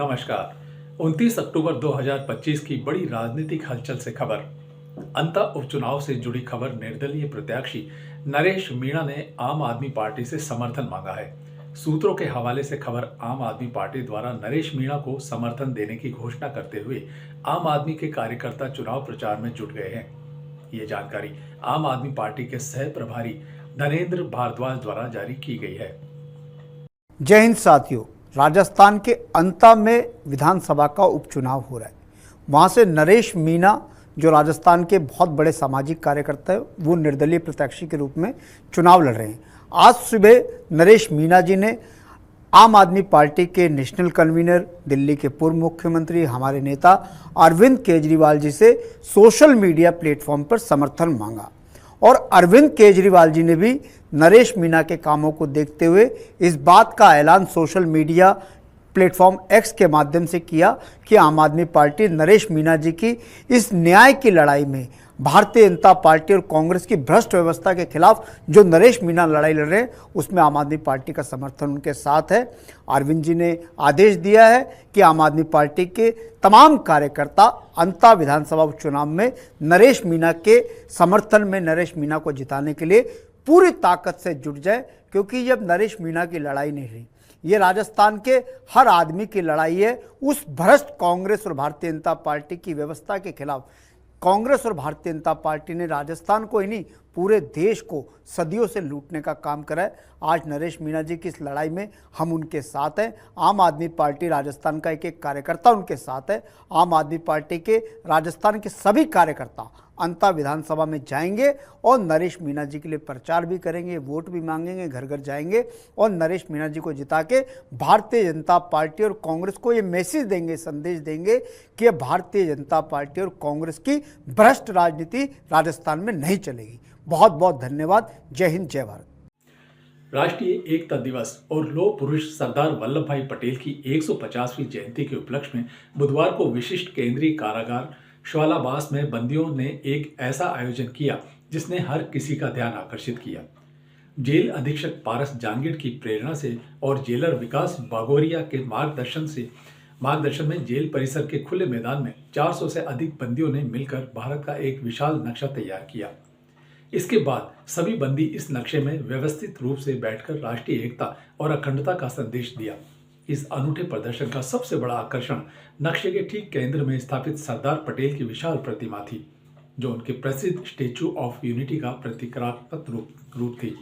नमस्कार। 29 अक्टूबर 2025 की बड़ी राजनीतिक हलचल से खबर। अंतः उपचुनाव से जुड़ी खबर। निर्दलीय प्रत्याशी नरेश मीणा ने आम आदमी पार्टी से समर्थन मांगा है। सूत्रों के हवाले से खबर आम आदमी पार्टी द्वारा नरेश मीणा को समर्थन देने की घोषणा करते हुए आम आदमी के कार्यकर्ता चुनाव प्रचार में जुट गए हैं। ये जानकारी आम आदमी पार्टी के सह प्रभारी धनेंद्र भारद्वाज द्वारा जारी की गई है। जय हिंद साथियों, राजस्थान के अंता में विधानसभा का उपचुनाव हो रहा है। वहाँ से नरेश मीणा जो राजस्थान के बहुत बड़े सामाजिक कार्यकर्ता है, वो निर्दलीय प्रत्याशी के रूप में चुनाव लड़ रहे हैं। आज सुबह नरेश मीणा जी ने आम आदमी पार्टी के नेशनल कन्वीनर, दिल्ली के पूर्व मुख्यमंत्री, हमारे नेता अरविंद केजरीवाल जी से सोशल मीडिया प्लेटफॉर्म पर समर्थन मांगा और अरविंद केजरीवाल जी ने भी नरेश मीणा के कामों को देखते हुए इस बात का ऐलान सोशल मीडिया प्लेटफॉर्म एक्स के माध्यम से किया कि आम आदमी पार्टी नरेश मीणा जी की इस न्याय की लड़ाई में भारतीय जनता पार्टी और कांग्रेस की भ्रष्ट व्यवस्था के खिलाफ जो नरेश मीणा लड़ाई लड़ रहे हैं, उसमें आम आदमी पार्टी का समर्थन उनके साथ है। अरविंद जी ने आदेश दिया है कि आम आदमी पार्टी के तमाम कार्यकर्ता अंता विधानसभा उपचुनाव में नरेश मीणा के समर्थन में नरेश मीणा को जिताने के लिए पूरी ताकत से जुट जाए, क्योंकि जब नरेश मीणा की लड़ाई नहीं रही, ये राजस्थान के हर आदमी की लड़ाई है उस भ्रष्ट कांग्रेस और भारतीय जनता पार्टी की व्यवस्था के खिलाफ। कांग्रेस और भारतीय जनता पार्टी ने राजस्थान को ही नहीं, पूरे देश को सदियों से लूटने का काम करा है। आज नरेश मीणा जी की इस लड़ाई में हम उनके साथ हैं। आम आदमी पार्टी राजस्थान का एक एक कार्यकर्ता उनके साथ है। आम आदमी पार्टी के राजस्थान के सभी कार्यकर्ता अंता विधानसभा में जाएंगे और नरेश मीणा जी के लिए प्रचार भी करेंगे, वोट भी मांगेंगे, घर घर जाएंगे और नरेश मीणा जी को जिता के भारतीय जनता पार्टी और कांग्रेस को ये मैसेज देंगे, संदेश देंगे कि भारतीय जनता पार्टी और कांग्रेस की भ्रष्ट राजनीति राजस्थान में नहीं चलेगी। बहुत बहुत धन्यवाद। जय हिंद, जय भारत। राष्ट्रीय एकता दिवस और लौह पुरुष सरदार वल्लभ भाई पटेल की 150वीं जयंती के उपलक्ष्य में बुधवार को विशिष्ट केंद्रीय कारागार श्वालाबास में बंदियों ने एक ऐसा आयोजन किया जिसने हर किसी का ध्यान आकर्षित किया। जेल अधीक्षक पारस जांगिड़ की प्रेरणा से और जेलर विकास बागोरिया के मार्गदर्शन में जेल परिसर के खुले मैदान में 400 से अधिक बंदियों ने मिलकर भारत का एक विशाल नक्शा तैयार किया। इसके बाद सभी बंदी इस नक्शे में व्यवस्थित रूप से बैठकर राष्ट्रीय एकता और अखंडता का संदेश दिया। इस अनूठे प्रदर्शन का सबसे बड़ा आकर्षण नक्शे के ठीक केंद्र में स्थापित सरदार पटेल की विशाल प्रतिमा थी, जो उनके प्रसिद्ध स्टैच्यू ऑफ यूनिटी का प्रतीकात्मक रूप थी।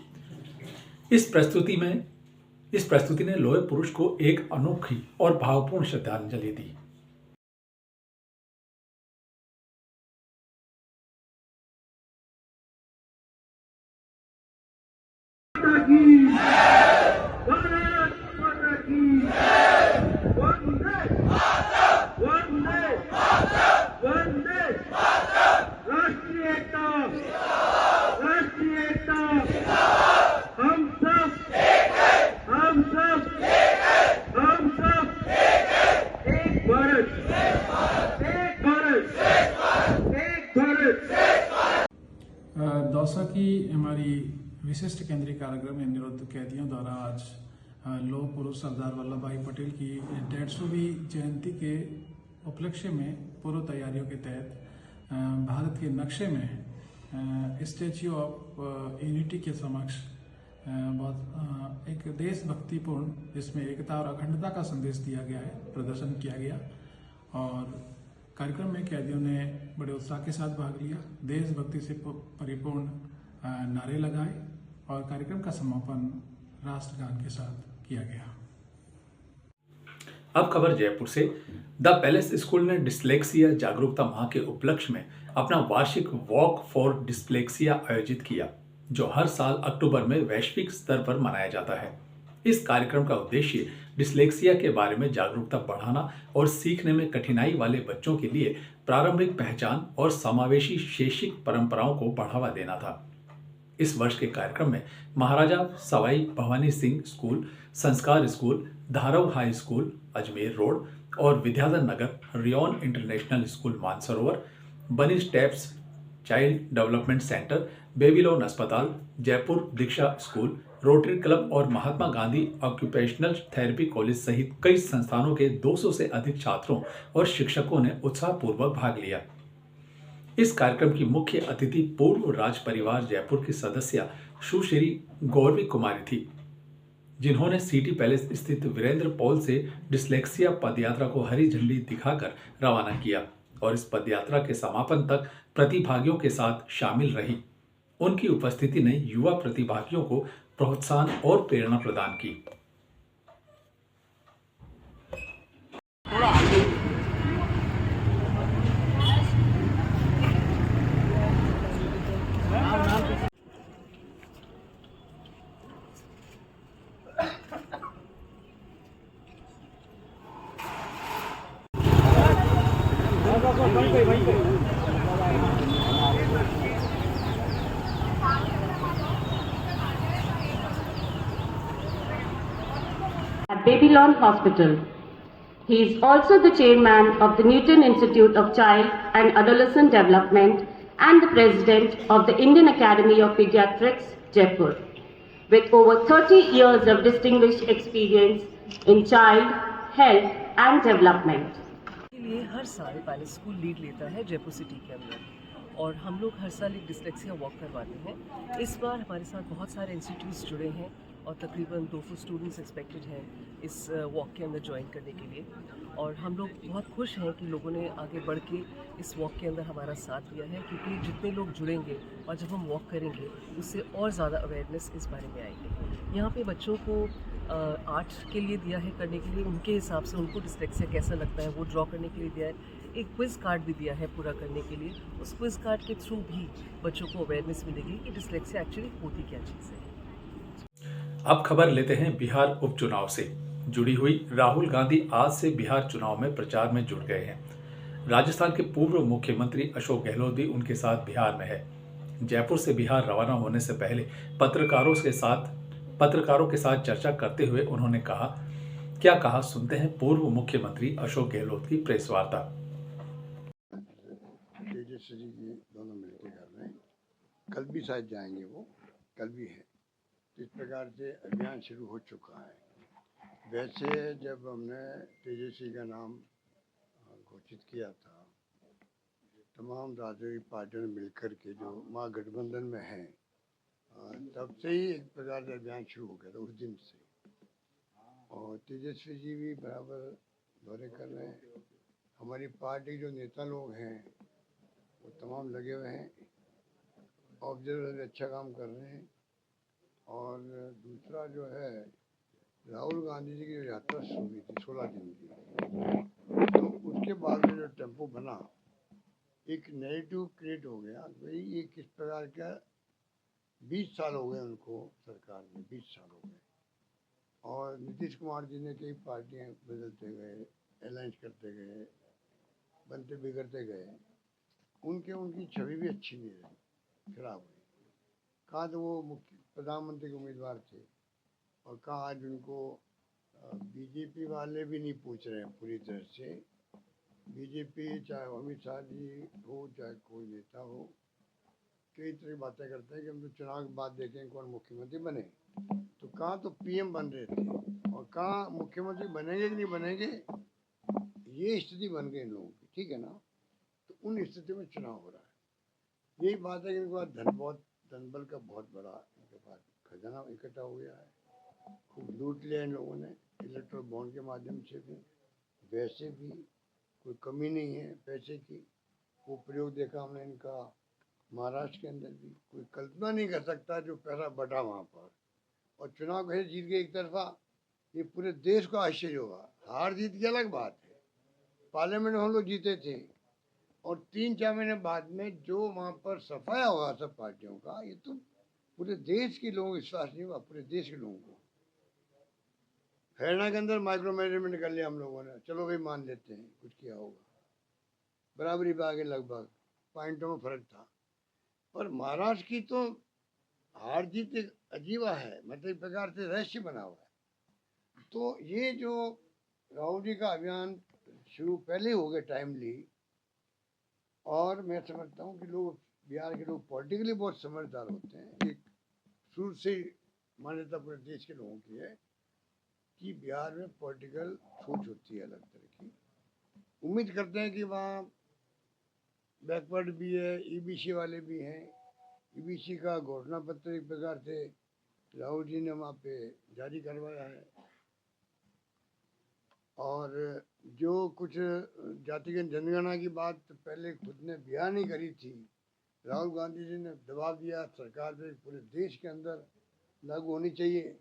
इस प्रस्तुति ने लौह पुरुष को एक अनोखी और भावपूर्ण श्रद्धांजलि दी। दौसा की हमारी विशिष्ट केंद्रीय कारागृह में निरुद्ध कैदियों द्वारा आज लौह पुरुष सरदार वल्लभ भाई पटेल की 150वीं जयंती के उपलक्ष्य में पूर्व तैयारियों के तहत भारत के नक्शे में स्टैच्यू ऑफ यूनिटी के समक्ष बहुत एक देशभक्तिपूर्ण, जिसमें एकता और अखंडता का संदेश दिया गया है, प्रदर्शन किया गया। और कार्यक्रम में कैदियों ने बड़े उत्साह के साथ भाग लिया, देशभक्ति से परिपूर्ण नारे लगाए और कार्यक्रम का समापन राष्ट्रगान के साथ किया गया। अब खबर जयपुर से। द पैलेस स्कूल ने डिस्लेक्सिया जागरूकता माह के उपलक्ष्य में अपना वार्षिक वॉक फॉर डिस्लेक्सिया आयोजित किया, जो हर साल अक्टूबर में वैश्विक स्तर पर मनाया जाता है। इस कार्यक्रम का उद्देश्य डिस्लेक्सिया के बारे में जागरूकता बढ़ाना और सीखने में कठिनाई वाले बच्चों के लिए प्रारंभिक पहचान और समावेशी शैक्षिक परंपराओं को बढ़ावा देना था। इस वर्ष के कार्यक्रम में Maharaja Sawai Bhawani Singh school, Sanskar school, Dharav high school Ajmer road और Vidyadhar Nagar, Ryan international school Mansarovar, bunny steps child development centre, Babylon अस्पताल, Jaipur Diksha school, rotary club और Mahatma Gandhi occupational therapy college सहित कई संस्थानों के 200 से अधिक छात्रों और शिक्षकों ने उत्साहपूर्वक भाग लिया। इस कार्यक्रम की मुख्य अतिथि पूर्व राज परिवार जयपुर की सदस्य सुश्री गौरवी कुमारी थी, जिन्होंने सिटी पैलेस स्थित वीरेंद्र पॉल से डिस्लेक्सिया पदयात्रा को हरी झंडी दिखाकर रवाना किया और इस पदयात्रा के समापन तक प्रतिभागियों के साथ शामिल रही। उनकी उपस्थिति ने युवा प्रतिभागियों को प्रोत्साहन और प्रेरणा प्रदान की। At Babylon Hospital. He is also the chairman of the Newton Institute of Child and Adolescent Development and the president of the Indian Academy of Pediatrics, Jaipur. With over 30 years of distinguished experience in child health and development. के लिए हर साल palace school lead लेता है Jaipur city के अंदर और हम लोग हर साल एक डिस्लेक्सिया वॉक करवाते हैं। इस बार हमारे साथ बहुत सारे इंस्टीट्यूट्स जुड़े हैं और तकरीबन 200 स्टूडेंट्स एक्सपेक्टेड हैं इस वॉक के अंदर ज्वाइन करने के लिए और हम लोग बहुत खुश हैं कि लोगों ने आगे बढ़ के इस वॉक के अंदर हमारा साथ दिया है, क्योंकि जितने लोग जुड़ेंगे और जब हम वॉक करेंगे उससे और ज़्यादा अवेयरनेस इस बारे में आएगी। यहाँ पे बच्चों को आर्ट के लिए दिया है करने के लिए, उनके हिसाब से उनको डिस्लेक्सिया कैसा लगता है वो ड्रॉ करने के लिए दिया है। एक क्विज़ कार्ड भी दिया है पूरा करने के लिए। उस क्विज़ कार्ड के थ्रू भी बच्चों को अवेयरनेस मिलेगी कि डिस्लेक्सिया एक्चुअली होती क्या चीज़ है। अब खबर लेते हैं बिहार उपचुनाव से जुड़ी हुई। राहुल गांधी आज से बिहार चुनाव में प्रचार में जुट गए हैं। राजस्थान के पूर्व मुख्यमंत्री अशोक गहलोत भी उनके साथ बिहार में है। जयपुर से बिहार रवाना होने से पहले पत्रकारों के साथ चर्चा करते हुए उन्होंने कहा, क्या कहा, सुनते हैं पूर्व मुख्यमंत्री अशोक गहलोत की प्रेस वार्ता। तेजस्वी जी दोनों मिलकर कर रहे हैं, कल भी शायद जाएंगे, वो कल भी है। इस प्रकार से अभियान शुरू हो चुका है। वैसे जब हमने तेजस्वी का नाम घोषित किया था, तमाम राजनीतिक पार्टियों ने मिलकर के जो महागठबंधन में हैं, तब से ही एक प्रकार से अभियान शुरू हो गया था उस दिन से। और तेजस्वी जी भी बराबर दौरे कर रहे हैं। हमारी पार्टी जो नेता लोग हैं वो तमाम लगे हुए हैं, ऑब्जर्वर अच्छा काम कर रहे हैं। और दूसरा जो है, राहुल गांधी जी की जो यात्रा शुरू हुई थी 16 दिन की, तो उसके बाद में जो टेम्पो बना, एक नेगेटिव क्रिएट हो गया। भाई ये किस प्रकार का, 20 साल हो गए उनको सरकार में, 20 साल हो गए। और नीतीश कुमार जी ने कई पार्टियां बदलते गए, अलायंस करते गए, बनते बिगड़ते गए, उनकी छवि भी अच्छी नहीं रही, खराब हुई। कहाँ तो वो मुख्य प्रधानमंत्री के उम्मीदवार थे और कहाँ आज उनको बीजेपी वाले भी नहीं पूछ रहे हैं पूरी तरह से। बीजेपी चाहे अमित शाह जी हो चाहे कोई नेता हो, कई तरह की बातें करते हैं कि हम तो चुनाव के बाद देखें कौन मुख्यमंत्री बने। तो कहाँ तो पीएम बन रहे थे और कहाँ मुख्यमंत्री बनेंगे कि नहीं बनेंगे, ये स्थिति बन गई इन लोगों की, ठीक है ना। तो उन स्थिति में चुनाव हो रहा है। यही बात है कि इनके पास धनबल का बहुत बड़ा इनके पास खजाना इकट्ठा हो गया है। खूब लूट लिया इन लोगों ने इलेक्ट्रल बॉन्ड के माध्यम से भी, वैसे भी कोई कमी नहीं है पैसे की। वो प्रयोग देखा हमने इनका महाराष्ट्र के अंदर भी, कोई कल्पना नहीं कर सकता जो पैसा बढ़ा वहाँ पर। और चुनाव कैसे जीत गए एक तरफा, ये पूरे देश को आश्चर्य होगा। हार जीत की अलग बात है, पार्लियामेंट में हम लोग जीते थे और 3-4 महीने बाद में जो वहाँ पर सफाया हुआ सब पार्टियों का, ये तो पूरे देश के लोगों को विश्वास नहीं हुआ, पूरे देश के लोगों को। हरियाणा के अंदर माइक्रो मैनेजमेंट कर लिया हम लोगों ने, चलो भाई मान लेते हैं कुछ किया होगा, बराबरी पे आगे, लगभग पॉइंटों में फर्क था। पर महाराष्ट्र की तो हार जीत एक अजीबा है, मतलब एक प्रकार से रहस्य बना हुआ है। तो ये जो राहुल जी का अभियान शुरू पहले हो गया टाइमली, और मैं समझता हूँ कि लोग बिहार के लोग पॉलिटिकली बहुत समझदार होते हैं। एक शुरू से मान्यता पूरे देश के लोगों की है कि बिहार में पॉलिटिकल सोच होती है अलग तरह की। उम्मीद करते हैं कि वहाँ बैकवर्ड भी है, ईबीसी वाले भी हैं। ईबीसी का घोषणा पत्र एक प्रकार से राहुल जी ने वहाँ पे जारी करवाया है। और जो कुछ जातिगत जनगणना की बात पहले खुद ने बयान नहीं करी थी, राहुल गांधी जी ने दबाव दिया सरकार पे पूरे देश के अंदर लागू होनी चाहिए।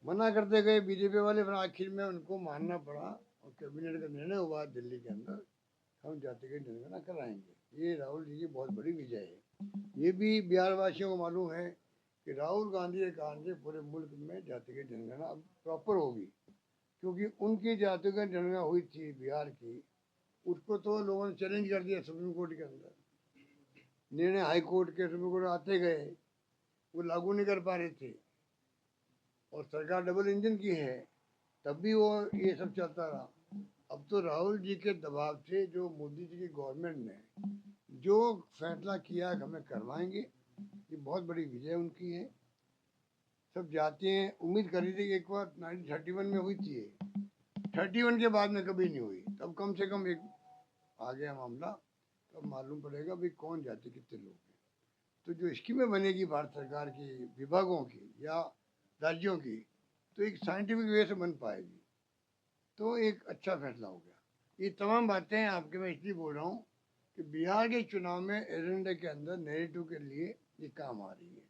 मना करते गए बीजेपी वाले, फिर आखिर में उनको मानना पड़ा और कैबिनेट का निर्णय हुआ दिल्ली के अंदर, हम जातिगत जनगणना कराएंगे। ये राहुल जी की बहुत बड़ी विजय है। ये भी बिहार वासियों को मालूम है कि राहुल गांधी के कारण से पूरे मुल्क में जातिगत जनगणना अब प्रॉपर होगी, क्योंकि उनकी जातिगत जनगणना हुई थी बिहार की, उसको तो लोगों ने चैलेंज कर दिया सुप्रीम कोर्ट के अंदर। निर्णय हाई कोर्ट के, सुप्रीम कोर्ट आते गए, वो लागू नहीं कर पा रहे थे। और सरकार डबल इंजन की है, तब भी वो ये सब चलता रहा। अब तो राहुल जी के दबाव से जो मोदी जी की गवर्नमेंट ने जो फैसला किया कि हमें करवाएंगे, ये बहुत बड़ी विजय उनकी है। सब जातियाँ उम्मीद कर रही थी कि एक बार 1931 में हुई थी, 31 के बाद में कभी नहीं हुई। तब कम से कम एक आ गया मामला, तब मालूम पड़ेगा भाई कौन जाति कितने लोग हैं। तो जो स्कीमें बनेगी भारत सरकार की, विभागों की या राज्यों की, तो एक साइंटिफिक वे से बन पाएगी, तो एक अच्छा फैसला हो गया। ये तमाम बातें आपके मैं इसलिए बोल रहा हूँ कि बिहार के चुनाव में एजेंडे के अंदर नैरेटिव के लिए ये काम आ रही है।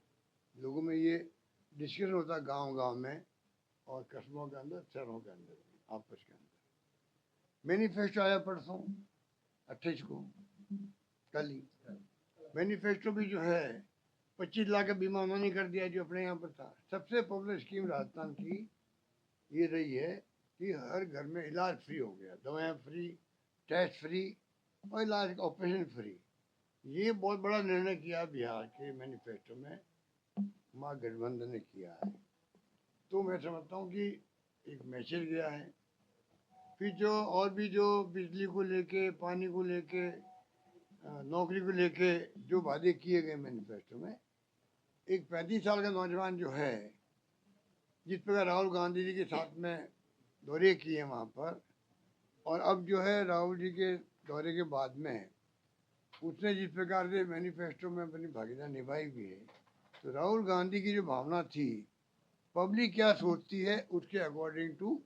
लोगों में ये डिस्कशन होता है गांव-गांव में और कस्बों के अंदर, शहरों के अंदर, आपस के अंदर। मैनिफेस्टो आया परसों 28 को, कल ही। मैनिफेस्टो भी जो है 25 लाख का बीमा उन्होंने कर दिया जो अपने यहाँ पर था। सबसे पॉपुलर स्कीम राजस्थान की ये रही है कि हर घर में इलाज फ्री हो गया, दवाएं फ्री, टेस्ट फ्री और इलाज का ऑपरेशन फ्री। ये बहुत बड़ा निर्णय किया बिहार के मैनिफेस्टो में महागठबंधन ने किया है। तो मैं समझता हूँ कि एक मैसेज गया है। फिर जो और भी जो बिजली को लेके, पानी को लेके, नौकरी को लेके जो वादे किए गए मैनिफेस्टो में, एक 35 साल का नौजवान जो है, जिस प्रकार राहुल गांधी जी के साथ में दौरे किए वहाँ पर, और अब जो है राहुल जी के दौरे के बाद में उसने जिस प्रकार से मैनिफेस्टो में अपनी भागीदारी निभाई भी है, तो राहुल गांधी की जो भावना थी, पब्लिक क्या सोचती है उसके अकॉर्डिंग टू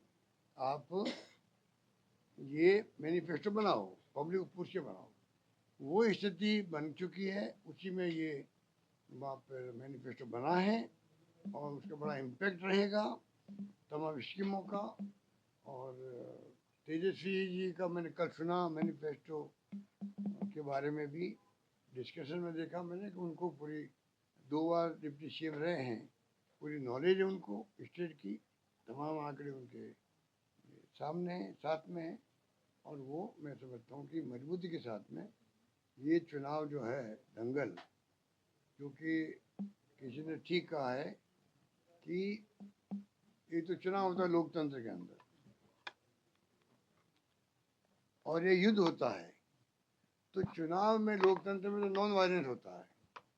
आप ये मैनिफेस्टो बनाओ, पब्लिक को पूछ के बनाओ। वो स्थिति बन चुकी है, उसी में ये वहाँ पर मैनिफेस्टो बना है और उसका बड़ा इम्पैक्ट रहेगा तमाम स्कीमों का। और तेजस्वी जी का मैंने कल सुना मैनिफेस्टो के बारे में भी डिस्कशन में देखा मैंने कि उनको पूरी 2 बार डिप्टी सीएम रहे हैं, पूरी नॉलेज है उनको स्टेट की, तमाम आंकड़े उनके सामने हैं, साथ में हैं। और वो मैं समझता हूँ कि मजबूती के साथ में ये चुनाव जो है दंगल, क्योंकि किसी ने ठीक कहा है कि ये तो चुनाव होता है लोकतंत्र के अंदर और ये युद्ध होता है। तो चुनाव में लोकतंत्र में तो नॉन वायलेंस होता है,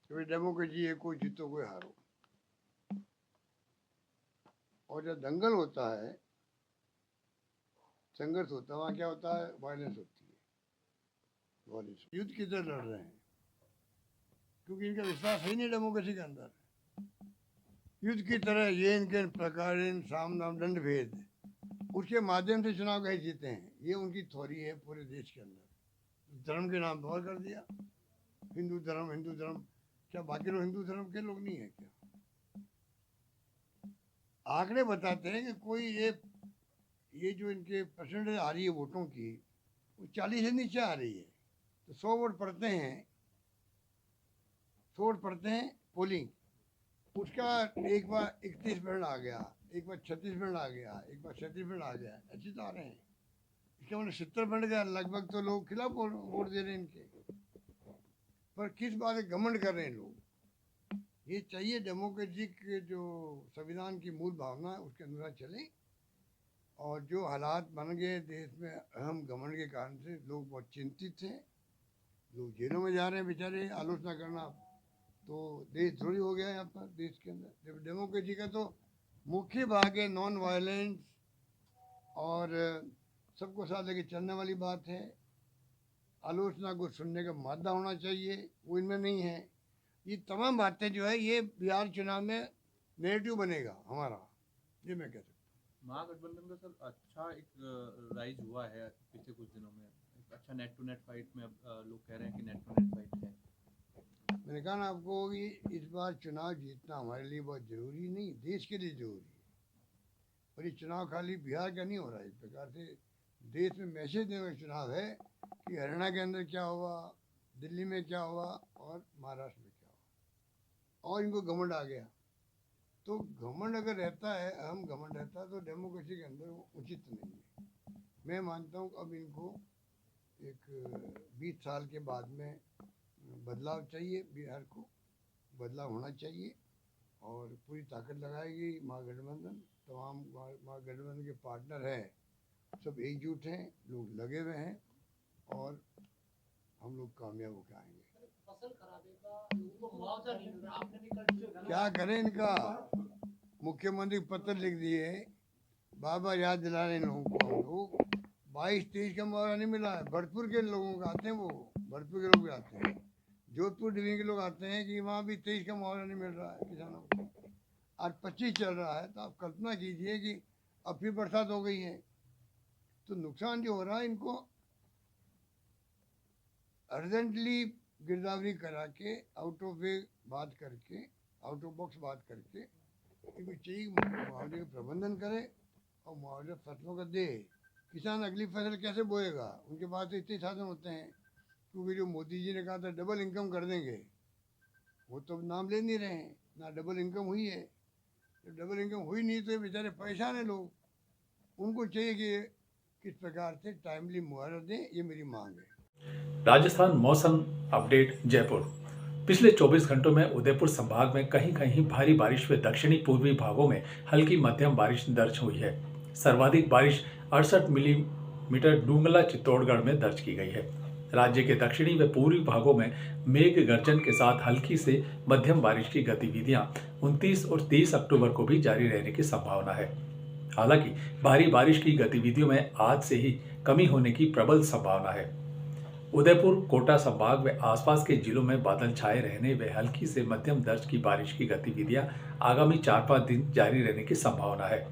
क्योंकि डेमोक्रेसी है, कोई जीतो कोई हारो। और जब दंगल होता है, संघर्ष होता है, वहाँ क्या होता है, वायलेंस होती है। वायलेंस युद्ध की तरह लड़ रहे हैं, क्योंकि इनका विश्वास है ही नहीं डेमोक्रेसी के अंदर। युद्ध की तरह ये इनके प्रकार साम दाम दंड भेद, उसके माध्यम से चुनाव कैसे जीते हैं, ये उनकी थ्योरी है पूरे देश के अंदर। धर्म के नाम पर और कर दिया, हिंदू धर्म। क्या बाकी लोग हिंदू धर्म के लोग नहीं है क्या? आंकड़े बताते हैं कि कोई ये जो इनके परसेंटेज आ रही है वोटों की, वो 40 से नीचे आ रही है। तो 100 वोट पड़ते हैं पोलिंग, उसका एक बार 31% आ गया, एक बार 36% आ गया, एक बार 37% आ गया, ऐसे तो आ रहे हैं। इसका मतलब 70% का लगभग तो लोग खिलाफ वोट दे रहे हैं इनके। पर किस बात से घमंड कर रहे हैं लोग? ये चाहिए डेमोक्रेसी के जो संविधान की मूल भावना है उसके अनुसार चलें। और जो हालात बन गए देश में अहम घमंड के कारण से लोग बहुत चिंतित हैं। लोग जेलों में जा रहे हैं बेचारे, आलोचना करना तो देश थोड़ी हो गया यहाँ पर। देश के अंदर डेमोक्रेसी का तो मुख्य भाग है नॉन वायलेंस और सबको साथ लेके चलने वाली बात है। आलोचना को सुनने का मादा होना चाहिए, वो इनमें नहीं है। ये तमाम बातें जो है ये बिहार चुनाव में नेगेटिव बनेगा हमारा, ये मैं कह सकता हूँ। महागठबंधन का सर अच्छा एक राइज हुआ है पिछले कुछ दिनों में, एक अच्छा नेट टू नेट फाइट में अब लोग कह रहे हैं कि नेट टू नेट फाइट है। मैंने कहा ना आपको कि इस बार चुनाव जीतना हमारे लिए बहुत ज़रूरी नहीं, देश के लिए ज़रूरी है। और ये चुनाव खाली बिहार का नहीं हो रहा है, इस प्रकार से देश में मैसेज देने का चुनाव है कि हरियाणा के अंदर क्या हुआ, दिल्ली में क्या हुआ और महाराष्ट्र में क्या हुआ। और इनको घमंड आ गया, तो घमंड अगर रहता है, अहम घमंड रहता है, तो डेमोक्रेसी के अंदर वो उचित नहीं है। मैं मानता हूँ अब इनको एक 20 साल के बाद में बदलाव चाहिए, बिहार को बदलाव होना चाहिए और पूरी ताकत लगाएगी महागठबंधन। तमाम महागठबंधन के पार्टनर हैं, सब एकजुट हैं, लोग लगे हुए हैं और हम लोग कामयाब होकर आएंगे। क्या करें, इनका मुख्यमंत्री पत्र लिख दिए, बाबा याद दिला रहे हैं लोगों को। हम लोग 22-23 का मुआवजा नहीं मिला है। भरतपुर के लोगों को आते हैं, वो भरतपुर के लोग भी आते हैं, जोधपुर डिवीजन के लोग आते हैं कि वहाँ भी 23 का मुआवजा नहीं मिल रहा है किसानों को। आज 25 चल रहा है, तो आप कल्पना कीजिए कि अब फिर बरसात हो गई है, तो नुकसान जो हो रहा है इनको अर्जेंटली गिरदावरी करा के आउट ऑफ वे बात करके, आउट ऑफ बॉक्स बात करके इनको चाहिए मुआवजे का प्रबंधन करे और मुआवजा फसलों का दे। किसान अगली फसल कैसे बोएगा, उनके पास तो इतने साधन होते हैं। क्योंकि जो मोदी जी ने कहा था डबल इनकम कर देंगे, वो तो नाम ले नहीं रहे हैं, ना डबल इनकम हुई है। जब डबल इनकम हुई नहीं तो ये बेचारे परेशान हैं लोग, उनको चाहिए कि किस प्रकार से टाइमली मुआवजा दें, ये मेरी मांग है। राजस्थान मौसम अपडेट जयपुर। पिछले 24 घंटों में उदयपुर संभाग में कहीं कहीं भारी बारिश व दक्षिणी पूर्वी भागों में हल्की मध्यम बारिश दर्ज हुई है। सर्वाधिक बारिश 68 मिलीमीटर डूंगला चित्तौड़गढ़ में दर्ज की गई है। राज्य के दक्षिणी व पूर्वी भागों में मेघ गर्जन के साथ हल्की से मध्यम बारिश की गतिविधियां 29 और 30 अक्टूबर को भी जारी रहने की संभावना है। हालांकि भारी बारिश की गतिविधियों में आज से ही कमी होने की प्रबल संभावना है। उदयपुर, कोटा संभाग व आसपास के जिलों में बादल छाए रहने व हल्की से मध्यम दर्ज की बारिश की गतिविधियां आगामी 4-5 दिन जारी रहने की संभावना है।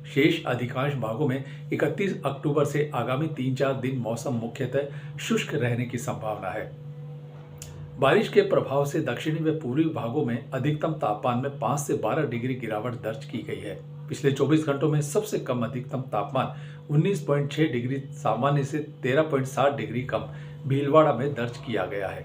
शेष अधिकांश भागों में 31 अक्टूबर से आगामी 3-4 दिन मौसम मुख्यतः शुष्क रहने की संभावना है। बारिश के प्रभाव से दक्षिणी व पूर्वी भागों में अधिकतम तापमान में 5 से 12 डिग्री गिरावट दर्ज की गई है। पिछले 24 घंटों में सबसे कम अधिकतम तापमान 19.6 डिग्री सामान्य से 13.7 डिग्री कम भीलवाड़ा में दर्ज किया गया है।